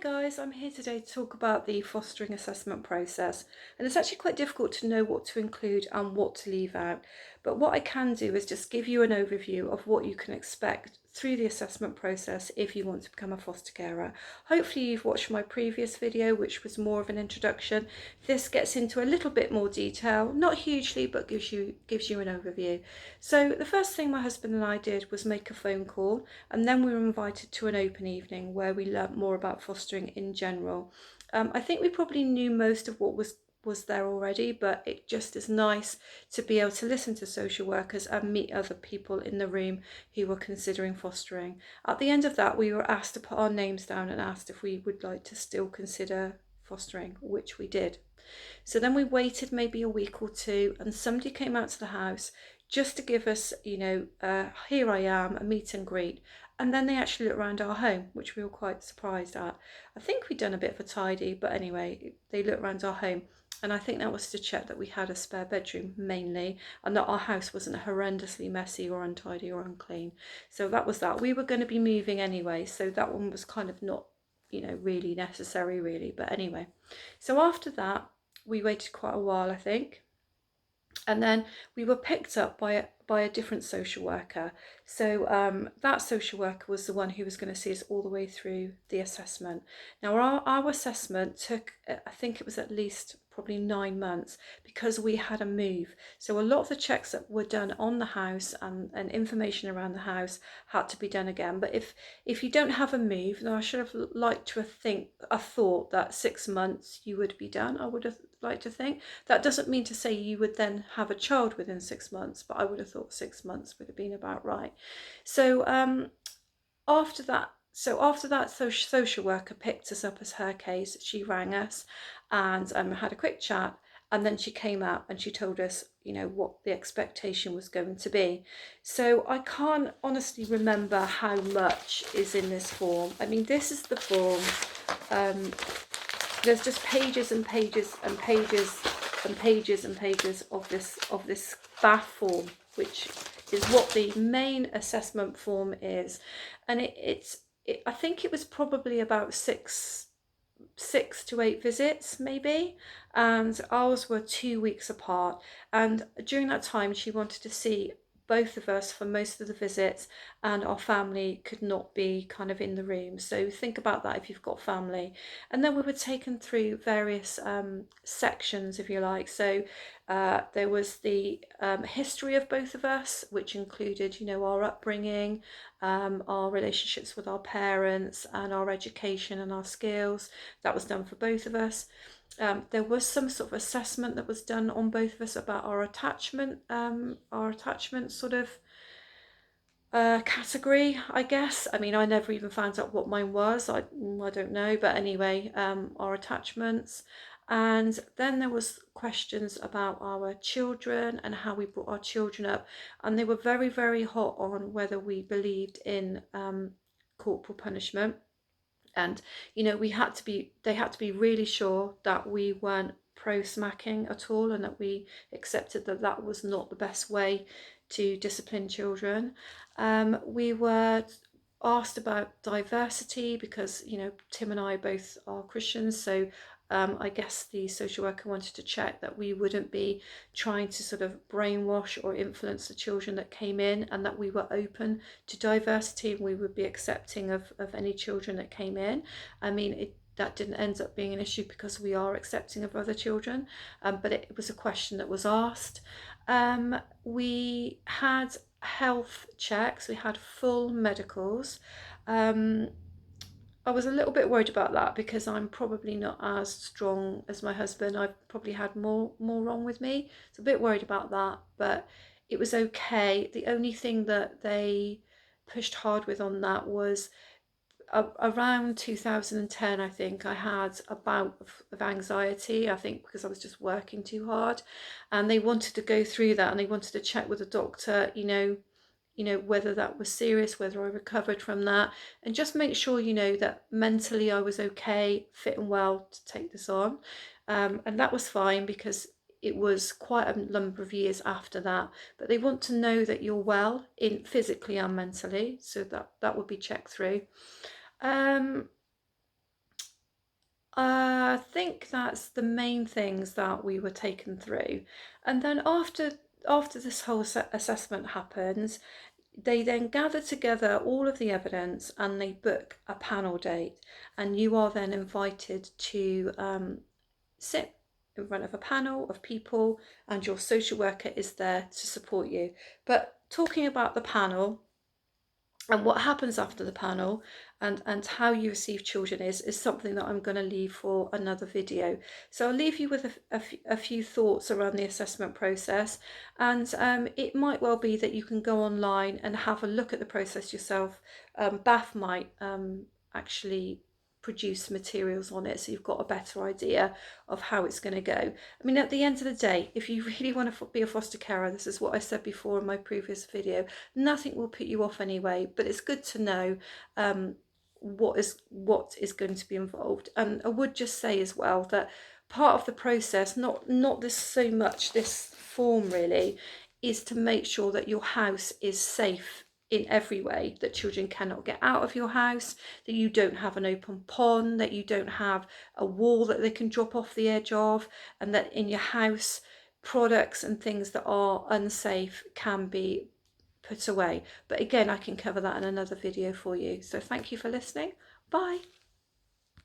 guys, I'm here today to talk about the fostering assessment process, and it's actually quite difficult to know what to include and what to leave out, but what I can do is just give you an overview of what you can expect through the assessment process if you want to become a foster carer. Hopefully you've watched my previous video, which was more of an introduction. This gets into a little bit more detail, not hugely, but gives you an overview. So the first thing my husband and I did was make a phone call, and then we were invited to an open evening where we learnt more about fostering in general. I think we probably knew most of what was there already, but it just is nice to be able to listen to social workers and meet other people in the room who were considering fostering. At the end of that, we were asked to put our names down and asked if we would like to still consider fostering, which we did. So then we waited maybe a week or two, and somebody came out to the house just to give us, here I am, a meet and greet. And then they actually looked around our home, which we were quite surprised at. I think we'd done a bit of a tidy, but anyway, they looked around our home. And I think that was to check that we had a spare bedroom mainly, and that our house wasn't horrendously messy or untidy or unclean. So that was that. We were going to be moving anyway, so that one was kind of not, really necessary really. But anyway, so after that, we waited quite a while, I think. And then we were picked up by a different social worker. So that social worker was the one who was going to see us all the way through the assessment. Now our assessment took, I think it was at least probably 9 months, because we had a move. So a lot of the checks that were done on the house and information around the house had to be done again. But if you don't have a move, then I should have liked to I thought that 6 months you would be done. I would have liked to think. That doesn't mean to say you would then have a child within 6 months, but I would have thought 6 months would have been about right. So after that social worker picked us up as her case. She rang us and had a quick chat, and then she came out and she told us, what the expectation was going to be. So I can't honestly remember how much is in this form. I mean, this is the form. There's just pages and pages and pages and pages and pages of this BAF form, which is what the main assessment form is. And I think it was probably about six to 8 visits maybe, and ours were 2 weeks apart. And during that time she wanted to see both of us for most of the visits, and our family could not be kind of in the room. So think about that if you've got family. And then we were taken through various sections, if you like. So there was the history of both of us, which included, our upbringing, our relationships with our parents, and our education and our skills. That was done for both of us. There was some sort of assessment that was done on both of us about our attachment sort of category, I guess. I mean, I never even found out what mine was. I don't know, but anyway, our attachments. And then there was questions about our children and how we brought our children up, and they were very, very hot on whether we believed in corporal punishment. And they had to be really sure that we weren't pro smacking at all, and that we accepted that that was not the best way to discipline children. We were asked about diversity because Tim and I both are Christians, so I guess the social worker wanted to check that we wouldn't be trying to sort of brainwash or influence the children that came in, and that we were open to diversity and we would be accepting of any children that came in. I mean, that didn't end up being an issue because we are accepting of other children, but it was a question that was asked. We had health checks, we had full medicals. I was a little bit worried about that because I'm probably not as strong as my husband. I've probably had more wrong with me. So a bit worried about that, but it was okay. The only thing that they pushed hard with on that was around 2010, I think I had a bout of anxiety, I think because I was just working too hard, and they wanted to go through that and they wanted to check with the doctor, whether that was serious, whether I recovered from that, and just make sure, that mentally I was okay, fit and well to take this on. And that was fine because it was quite a number of years after that. But they want to know that you're well in physically and mentally, so that would be checked through. I think that's the main things that we were taken through. And then after this whole assessment happens, they then gather together all of the evidence and they book a panel date, and you are then invited to sit in front of a panel of people, and your social worker is there to support you. But talking about the panel and what happens after the panel, and how you receive children is something that I'm going to leave for another video. So I'll leave you with a few thoughts around the assessment process, and it might well be that you can go online and have a look at the process yourself. Bath might actually produce materials on it, so you've got a better idea of how it's going to go. I mean, at the end of the day, if you really want to be a foster carer, this is what I said before in my previous video, nothing will put you off anyway, but it's good to know what is going to be involved. And I would just say as well that part of the process, not this so much this form really, is to make sure that your house is safe in every way, that children cannot get out of your house, that you don't have an open pond, that you don't have a wall that they can drop off the edge of, and that in your house products and things that are unsafe can be put away. But again, I can cover that in another video for you. So thank you for listening. Bye.